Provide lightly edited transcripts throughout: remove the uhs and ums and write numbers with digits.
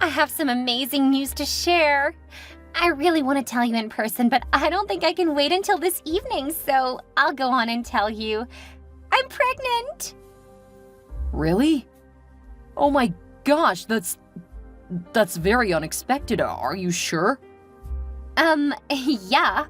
I have some amazing news to share. I really want to tell you in person, but I don't think I can wait until this evening, so I'll go on and tell you. I'm pregnant! Really? Oh my gosh, that's very unexpected. Are you sure? Yeah.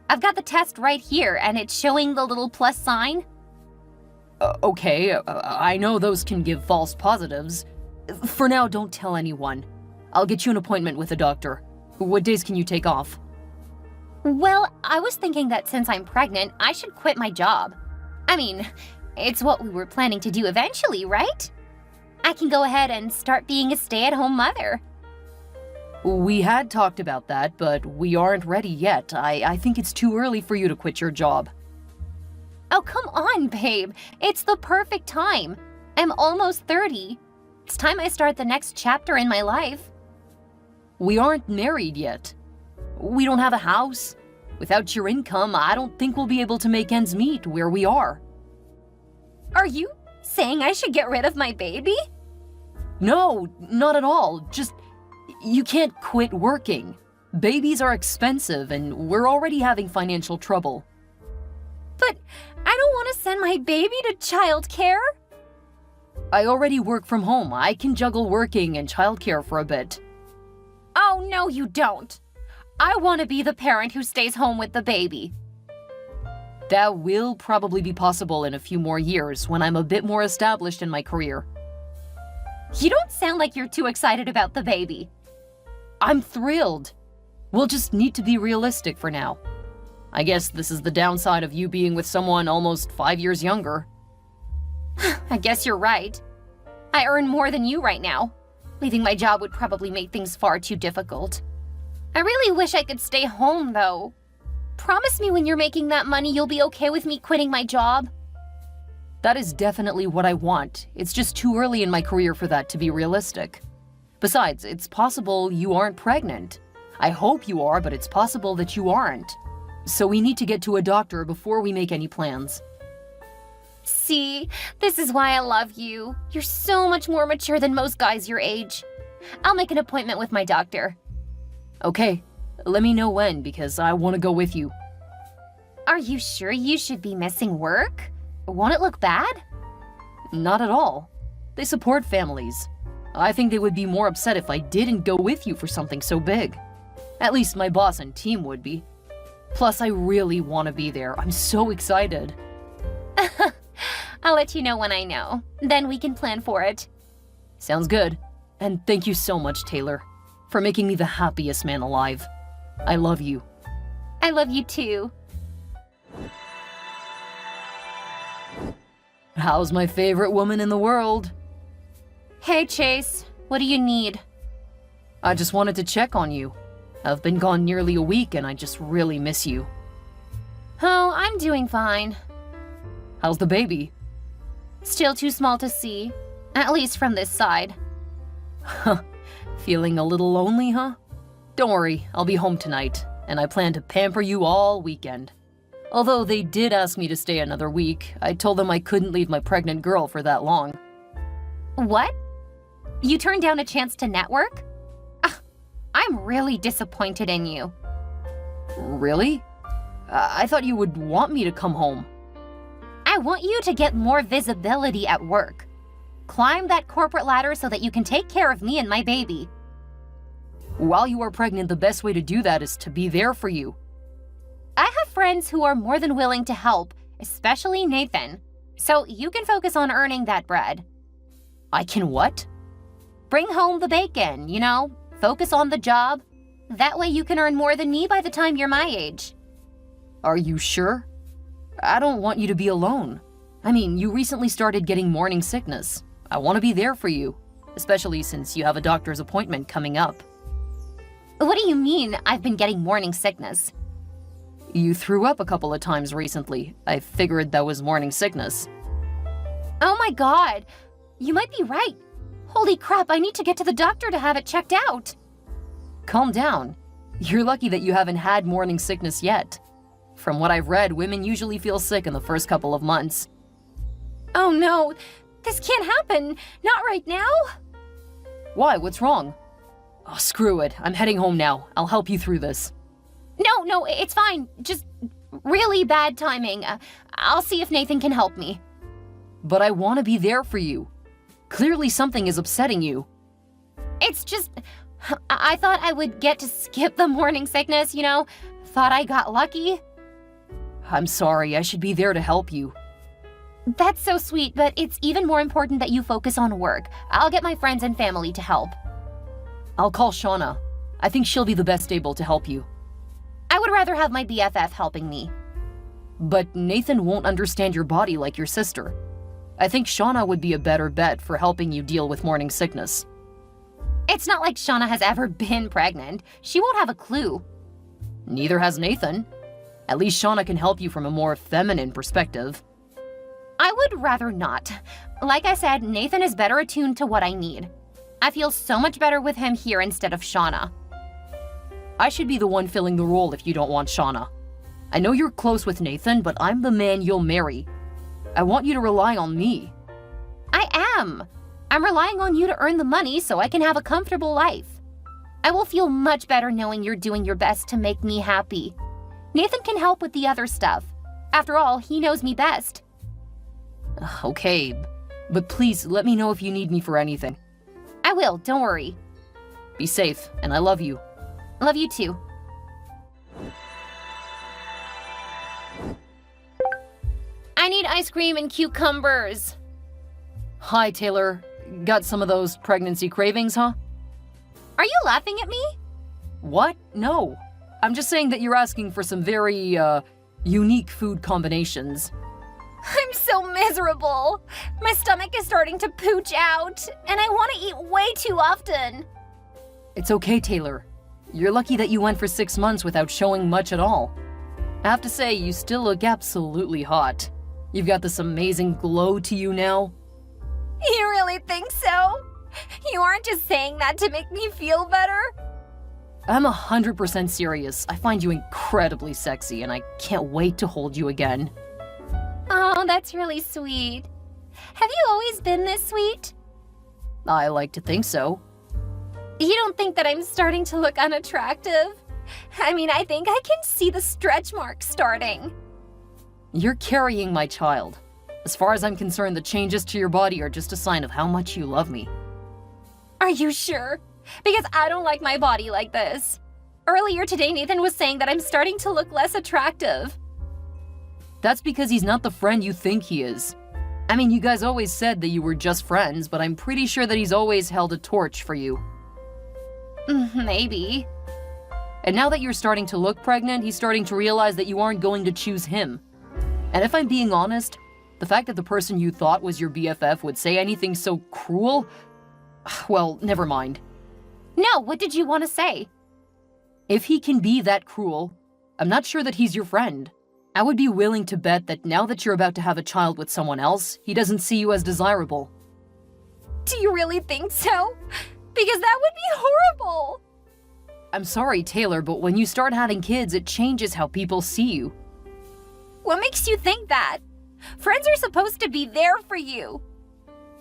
I've got the test right here, and it's showing the little plus sign. Okay, I know those can give false positives. For now, don't tell anyone. I'll get you an appointment with a doctor. What days can you take off? Well, I was thinking that since I'm pregnant, I should quit my job. I mean, it's what we were planning to do eventually, right? I can go ahead and start being a stay-at-home mother. We had talked about that, but we aren't ready yet. I think it's too early for you to quit your job. Oh, come on, babe. It's the perfect time. I'm almost 30. It's time I start the next chapter in my life. We aren't married yet. We don't have a house. Without your income, I don't think we'll be able to make ends meet where we are. Are you saying I should get rid of my baby? No, not at all. Just, you can't quit working. Babies are expensive, and we're already having financial trouble. But I don't want to send my baby to childcare. I already work from home. I can juggle working and childcare for a bit. Oh, no, you don't. I want to be the parent who stays home with the baby. That will probably be possible in a few more years when I'm a bit more established in my career. You don't sound like you're too excited about the baby. I'm thrilled. We'll just need to be realistic for now. I guess this is the downside of you being with someone almost 5 years younger. I guess you're right. I earn more than you right now. Leaving my job would probably make things far too difficult. I really wish I could stay home, though. Promise me when you're making that money you'll be okay with me quitting my job. That is definitely what I want. It's just too early in my career for that to be realistic. Besides, it's possible you aren't pregnant. I hope you are, but it's possible that you aren't. So we need to get to a doctor before we make any plans. See, this is why I love you. You're so much more mature than most guys your age. I'll make an appointment with my doctor. Okay, let me know when, because I want to go with you. Are you sure you should be missing work? Won't it look bad? Not at all. They support families. I think they would be more upset if I didn't go with you for something so big. At least my boss and team would be. Plus, I really want to be there. I'm so excited. I'll let you know when I know. Then we can plan for it. Sounds good. And thank you so much, Taylor, for making me the happiest man alive. I love you. I love you too. How's my favorite woman in the world? Hey, Chase. What do you need? I just wanted to check on you. I've been gone nearly a week and I just really miss you. Oh, I'm doing fine. How's the baby? Still too small to see. At least from this side. Feeling a little lonely, huh? Don't worry, I'll be home tonight, and I plan to pamper you all weekend. Although they did ask me to stay another week, I told them I couldn't leave my pregnant girl for that long. What? You turned down a chance to network? I'm really disappointed in you. Really? I thought you would want me to come home. I want you to get more visibility at work. Climb that corporate ladder so that you can take care of me and my baby. While you are pregnant, the best way to do that is to be there for you. I have friends who are more than willing to help, especially Nathan. So you can focus on earning that bread. I can what? Bring home the bacon, you know? Focus on the job. That way you can earn more than me by the time you're my age. Are you sure? I don't want you to be alone. I mean, you recently started getting morning sickness. I want to be there for you, especially since you have a doctor's appointment coming up. What do you mean I've been getting morning sickness? You threw up a couple of times recently. I figured that was morning sickness. Oh my god, you might be right. Holy crap, I need to get to the doctor to have it checked out. Calm down. You're lucky that you haven't had morning sickness yet. From what I've read, women usually feel sick in the first couple of months. Oh no, this can't happen. Not right now. Why? What's wrong? Oh, screw it. I'm heading home now. I'll help you through this. No, it's fine. Just really bad timing. I'll see if Nathan can help me. But I want to be there for you. Clearly something is upsetting you. It's just, I thought I would get to skip the morning sickness, you know? Thought I got lucky. I'm sorry. I should be there to help you. That's so sweet, but it's even more important that you focus on work. I'll get my friends and family to help. I'll call Shauna. I think she'll be the best able to help you. I would rather have my BFF helping me. But Nathan won't understand your body like your sister. I think Shauna would be a better bet for helping you deal with morning sickness. It's not like Shauna has ever been pregnant. She won't have a clue. Neither has Nathan. At least Shauna can help you from a more feminine perspective. I would rather not. Like I said, Nathan is better attuned to what I need. I feel so much better with him here instead of Shauna. I should be the one filling the role if you don't want Shauna. I know you're close with Nathan, but I'm the man you'll marry. I want you to rely on me. I am. I'm relying on you to earn the money so I can have a comfortable life. I will feel much better knowing you're doing your best to make me happy. Nathan can help with the other stuff. After all, he knows me best. Okay, but please let me know if you need me for anything. I will, don't worry. Be safe, and I love you. Love you too. I need ice cream and cucumbers. Hi, Taylor. Got some of those pregnancy cravings, huh? Are you laughing at me? What? No. I'm just saying that you're asking for some very, unique food combinations. I'm so miserable. My stomach is starting to pooch out, and I want to eat way too often. It's okay, Taylor. You're lucky that you went for 6 months without showing much at all. I have to say, you still look absolutely hot. You've got this amazing glow to you now. You really think so? You aren't just saying that to make me feel better? I'm 100% serious. I find you incredibly sexy, and I can't wait to hold you again. Oh, that's really sweet. Have you always been this sweet? I like to think so. You don't think that I'm starting to look unattractive? I mean, I think I can see the stretch marks starting. You're carrying my child. As far as I'm concerned, the changes to your body are just a sign of how much you love me. Are you sure? Because I don't like my body like this. Earlier today, Nathan was saying that I'm starting to look less attractive. That's because he's not the friend you think he is. I mean, you guys always said that you were just friends, but I'm pretty sure that he's always held a torch for you. Maybe. And now that you're starting to look pregnant, he's starting to realize that you aren't going to choose him. And if I'm being honest, the fact that the person you thought was your BFF would say anything so cruel, well, never mind. No, what did you want to say? If he can be that cruel, I'm not sure that he's your friend. I would be willing to bet that now that you're about to have a child with someone else, he doesn't see you as desirable. Do you really think so? Because that would be horrible. I'm sorry, Taylor, but when you start having kids, it changes how people see you. What makes you think that? Friends are supposed to be there for you.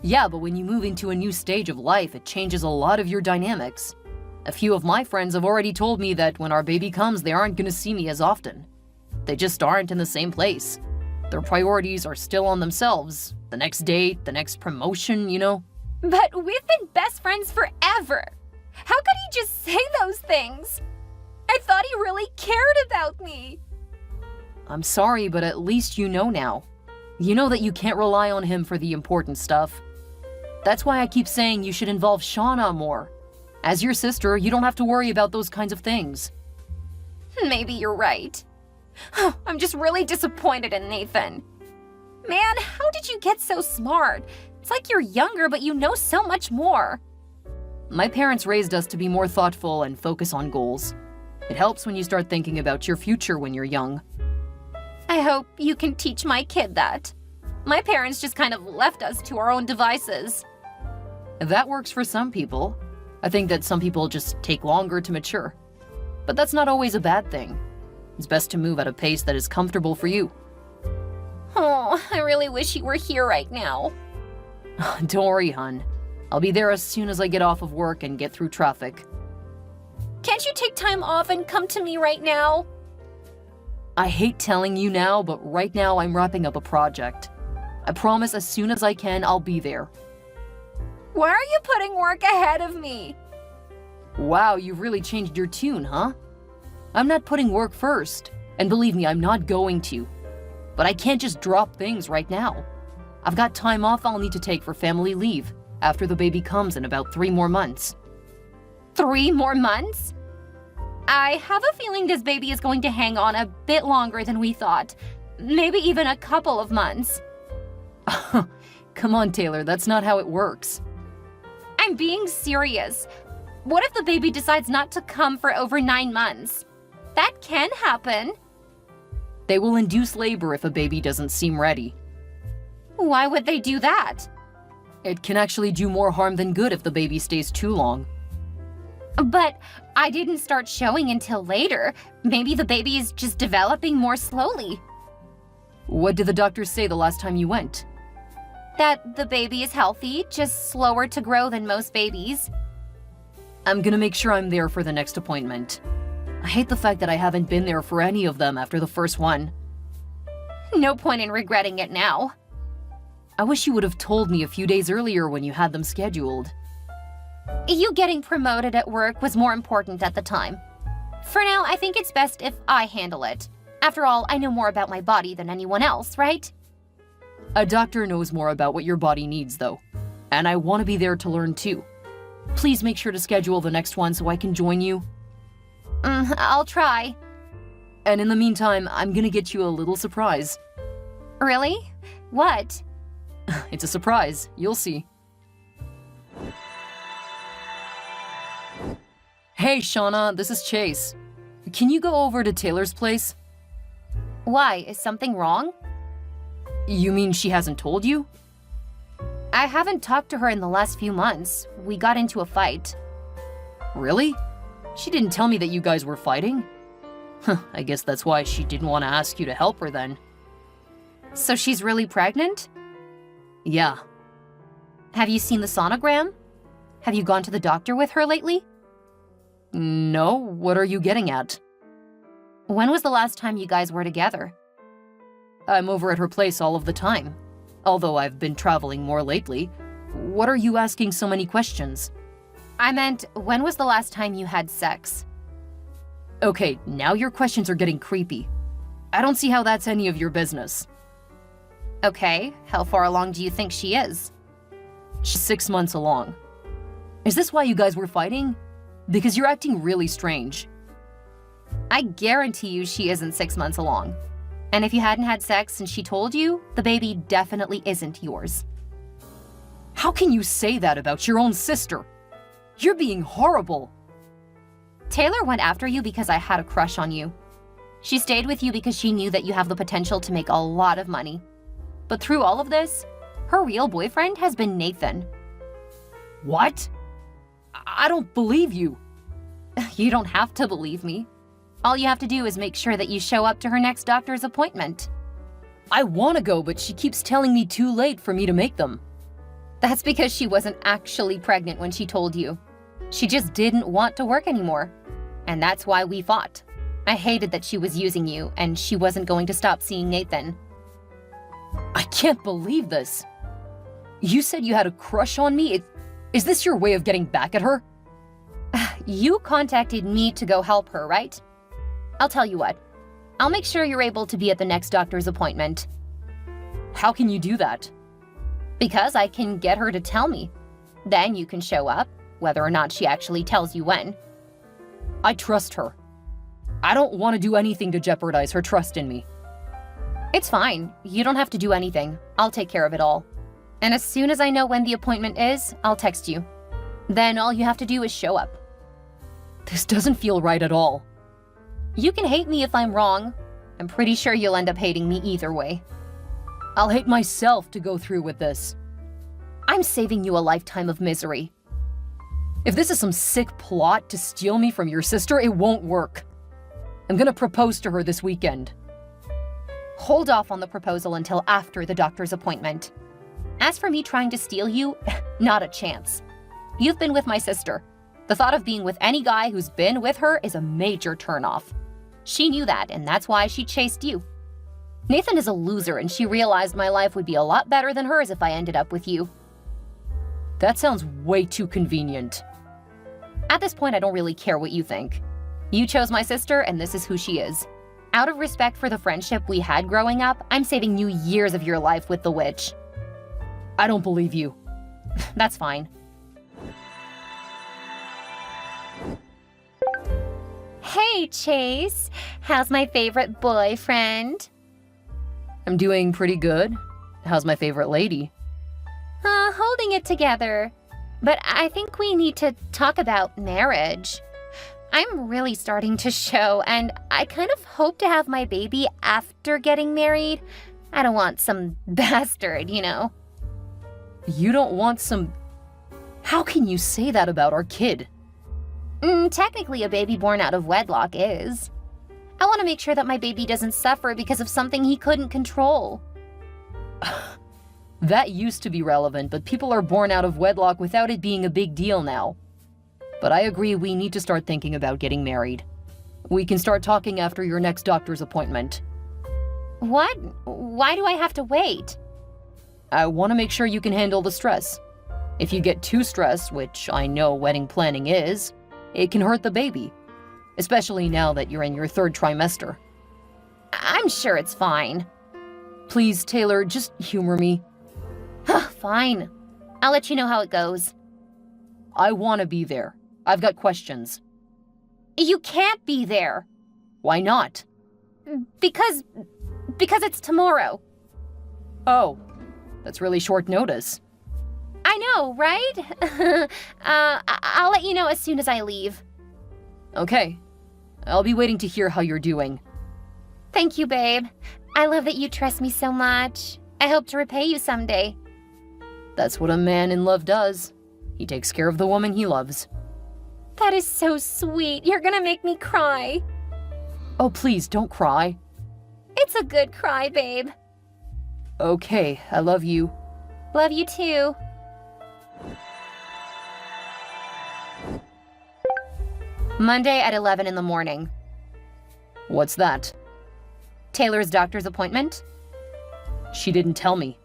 Yeah, but when you move into a new stage of life, it changes a lot of your dynamics. A few of my friends have already told me that when our baby comes, they aren't going to see me as often. They just aren't in the same place. Their priorities are still on themselves. The next date, the next promotion, you know? But we've been best friends forever. How could he just say those things? I thought he really cared about me. I'm sorry, but at least you know now. You know that you can't rely on him for the important stuff. That's why I keep saying you should involve Shauna more. As your sister, you don't have to worry about those kinds of things. Maybe you're right. I'm just really disappointed in Nathan. Man, how did you get so smart? It's like you're younger, but you know so much more. My parents raised us to be more thoughtful and focus on goals. It helps when you start thinking about your future when you're young. I hope you can teach my kid that. My parents just kind of left us to our own devices. That works for some people. I think that some people just take longer to mature. But that's not always a bad thing. It's best to move at a pace that is comfortable for you. Oh, I really wish you were here right now. Don't worry, hon. I'll be there as soon as I get off of work and get through traffic. Can't you take time off and come to me right now? I hate telling you now, but right now I'm wrapping up a project. I promise as soon as I can, I'll be there. Why are you putting work ahead of me? Wow, you've really changed your tune, huh? I'm not putting work first, and believe me, I'm not going to. But I can't just drop things right now. I've got time off I'll need to take for family leave after the baby comes in about 3 more months. 3 more months? I have a feeling this baby is going to hang on a bit longer than we thought. Maybe even a couple of months. Come on, Taylor, that's not how it works. I'm being serious. What if the baby decides not to come for over 9 months? That can happen. They will induce labor if a baby doesn't seem ready. Why would they do that? It can actually do more harm than good if the baby stays too long. But I didn't start showing until later. Maybe the baby is just developing more slowly. What did the doctor say the last time you went? That the baby is healthy, just slower to grow than most babies. I'm gonna make sure I'm there for the next appointment. I hate the fact that I haven't been there for any of them after the first one. No point in regretting it now. I wish you would have told me a few days earlier when you had them scheduled. You getting promoted at work was more important at the time. For now, I think it's best if I handle it. After all, I know more about my body than anyone else, right? A doctor knows more about what your body needs, though. And I want to be there to learn too. Please make sure to schedule the next one so I can join you. I'll try. And in the meantime, I'm gonna get you a little surprise. Really? What? It's a surprise. You'll see. Hey, Shauna, this is Chase. Can you go over to Taylor's place? Why? Is something wrong? You mean she hasn't told you? I haven't talked to her in the last few months. We got into a fight. Really? She didn't tell me that you guys were fighting? I guess that's why she didn't want to ask you to help her then. So she's really pregnant? Yeah. Have you seen the sonogram? Have you gone to the doctor with her lately? No, what are you getting at? When was the last time you guys were together? I'm over at her place all of the time. Although I've been traveling more lately. What are you asking so many questions? I meant, when was the last time you had sex? Okay, now your questions are getting creepy. I don't see how that's any of your business. Okay, how far along do you think she is? She's 6 months along. Is this why you guys were fighting? Because you're acting really strange. I guarantee you she isn't 6 months along. And if you hadn't had sex and she told you, the baby definitely isn't yours. How can you say that about your own sister? You're being horrible. Taylor went after you because I had a crush on you. She stayed with you because she knew that you have the potential to make a lot of money. But through all of this, her real boyfriend has been Nathan. What? I don't believe you. You don't have to believe me. All you have to do is make sure that you show up to her next doctor's appointment. I want to go, but she keeps telling me too late for me to make them. That's because she wasn't actually pregnant when she told you. She just didn't want to work anymore. And that's why we fought. I hated that she was using you, and she wasn't going to stop seeing Nathan. I can't believe this. You said you had a crush on me? Is this your way of getting back at her? You contacted me to go help her, right? I'll tell you what. I'll make sure you're able to be at the next doctor's appointment. How can you do that? Because I can get her to tell me. Then you can show up, whether or not she actually tells you when. I trust her. I don't want to do anything to jeopardize her trust in me. It's fine. You don't have to do anything. I'll take care of it all. And as soon as I know when the appointment is, I'll text you. Then all you have to do is show up. This doesn't feel right at all. You can hate me if I'm wrong. I'm pretty sure you'll end up hating me either way. I'll hate myself to go through with this. I'm saving you a lifetime of misery. If this is some sick plot to steal me from your sister, it won't work. I'm gonna propose to her this weekend. Hold off on the proposal until after the doctor's appointment. As for me trying to steal you, not a chance. You've been with my sister. The thought of being with any guy who's been with her is a major turnoff. She knew that, and that's why she chased you. Nathan is a loser, and she realized my life would be a lot better than hers if I ended up with you. That sounds way too convenient. At this point, I don't really care what you think. You chose my sister, and this is who she is. Out of respect for the friendship we had growing up, I'm saving you years of your life with the witch. I don't believe you. That's fine. Hey, Chase. How's my favorite boyfriend? I'm doing pretty good. How's my favorite lady? Holding it together. But I think we need to talk about marriage. I'm really starting to show, and I kind of hope to have my baby after getting married. I don't want some bastard, you know. You don't want some... How can you say that about our kid? Technically, a baby born out of wedlock is. I want to make sure that my baby doesn't suffer because of something he couldn't control. That used to be relevant, but people are born out of wedlock without it being a big deal now. But I agree we need to start thinking about getting married. We can start talking after your next doctor's appointment. What? Why do I have to wait? I want to make sure you can handle the stress. If you get too stressed, which I know wedding planning is, it can hurt the baby. Especially now that you're in your 3rd trimester. I'm sure it's fine. Please, Taylor, just humor me. Fine. I'll let you know how it goes. I want to be there. I've got questions. You can't be there. Why not? Because it's tomorrow. Oh, that's really short notice. I know, right? I'll let you know as soon as I leave. Okay. I'll be waiting to hear how you're doing. Thank you, babe. I love that you trust me so much. I hope to repay you someday. That's what a man in love does. He takes care of the woman he loves. That is so sweet. You're gonna make me cry. Oh, please, don't cry. It's a good cry, babe. Okay, I love you. Love you too. Monday at 11 in the morning. What's that? Taylor's doctor's appointment? She didn't tell me.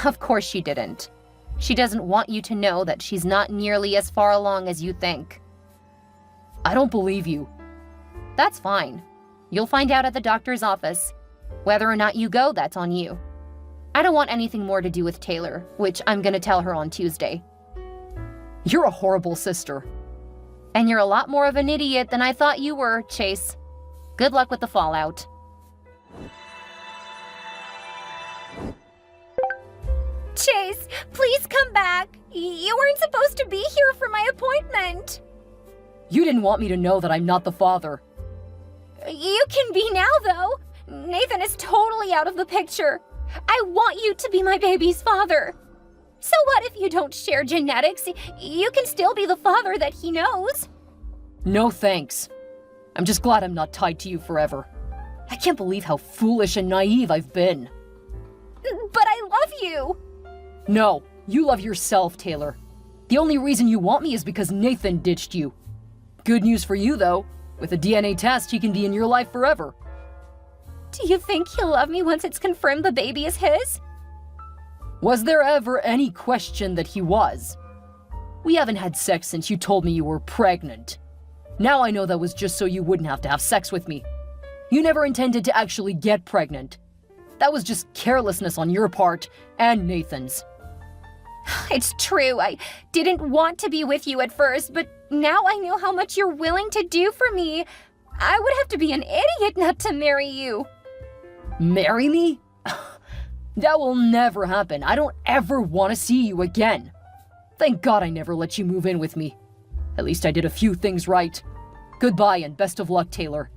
Of course she didn't. She doesn't want you to know that she's not nearly as far along as you think. I don't believe you. That's fine. You'll find out at the doctor's office. Whether or not you go, that's on you. I don't want anything more to do with Taylor, which I'm gonna tell her on Tuesday. You're a horrible sister. And you're a lot more of an idiot than I thought you were, Chase. Good luck with the fallout. Chase, please come back. You weren't supposed to be here for my appointment. You didn't want me to know that I'm not the father. You can be now, though. Nathan is totally out of the picture. I want you to be my baby's father. So what if you don't share genetics? You can still be the father that he knows. No thanks. I'm just glad I'm not tied to you forever. I can't believe how foolish and naive I've been. But I love you. No, you love yourself, Taylor. The only reason you want me is because Nathan ditched you. Good news for you, though. With a DNA test, he can be in your life forever. Do you think he'll love me once it's confirmed the baby is his? Was there ever any question that he was? We haven't had sex since you told me you were pregnant. Now I know that was just so you wouldn't have to have sex with me. You never intended to actually get pregnant. That was just carelessness on your part and Nathan's. It's true, I didn't want to be with you at first, but now I know how much you're willing to do for me. I would have to be an idiot not to marry you. Marry me? That will never happen. I don't ever want to see you again. Thank God I never let you move in with me. At least I did a few things right. Goodbye and best of luck, Taylor.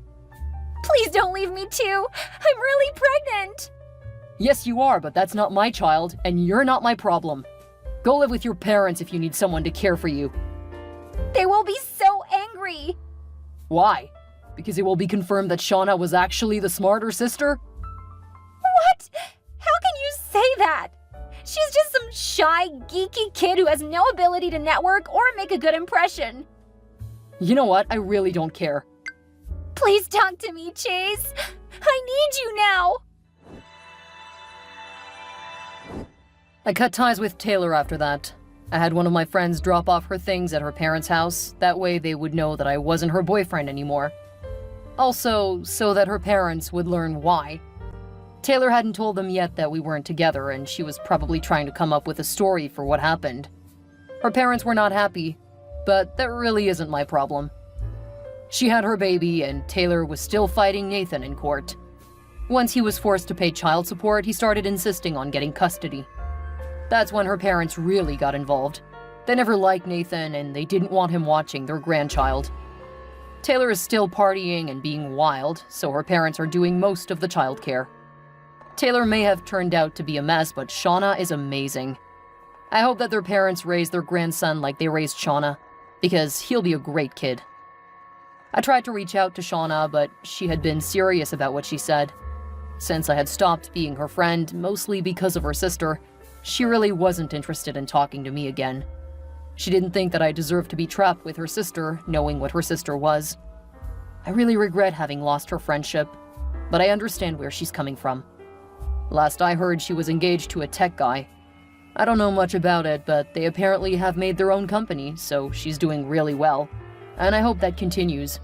Please don't leave me too. I'm really pregnant. Yes, you are, but that's not my child, and you're not my problem. Go live with your parents if you need someone to care for you. They will be so angry. Why? Because it will be confirmed that Shauna was actually the smarter sister? What? How can you say that? She's just some shy, geeky kid who has no ability to network or make a good impression. You know what? I really don't care. Please talk to me, Chase. I need you now. I cut ties with Taylor after that. I had one of my friends drop off her things at her parents' house. That way they would know that I wasn't her boyfriend anymore. Also, so that her parents would learn why. Taylor hadn't told them yet that we weren't together, and she was probably trying to come up with a story for what happened. Her parents were not happy, but that really isn't my problem. She had her baby, and Taylor was still fighting Nathan in court. Once he was forced to pay child support, he started insisting on getting custody. That's when her parents really got involved. They never liked Nathan, and they didn't want him watching their grandchild. Taylor is still partying and being wild, so her parents are doing most of the childcare. Taylor may have turned out to be a mess, but Shauna is amazing. I hope that their parents raise their grandson like they raised Shauna, because he'll be a great kid. I tried to reach out to Shauna, but she had been serious about what she said. Since I had stopped being her friend, mostly because of her sister, she really wasn't interested in talking to me again. She didn't think that I deserved to be trapped with her sister, knowing what her sister was. I really regret having lost her friendship, but I understand where she's coming from. Last I heard, she was engaged to a tech guy. I don't know much about it, but they apparently have made their own company, so she's doing really well, and I hope that continues.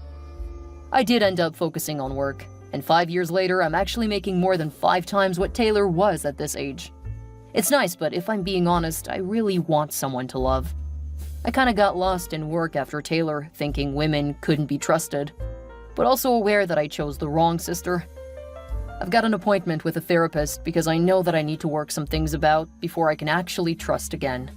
I did end up focusing on work, and 5 years later, I'm actually making more than 5 times what Taylor was at this age. It's nice, but if I'm being honest, I really want someone to love. I kinda got lost in work after Taylor, thinking women couldn't be trusted, but also aware that I chose the wrong sister. I've got an appointment with a therapist because I know that I need to work some things about before I can actually trust again.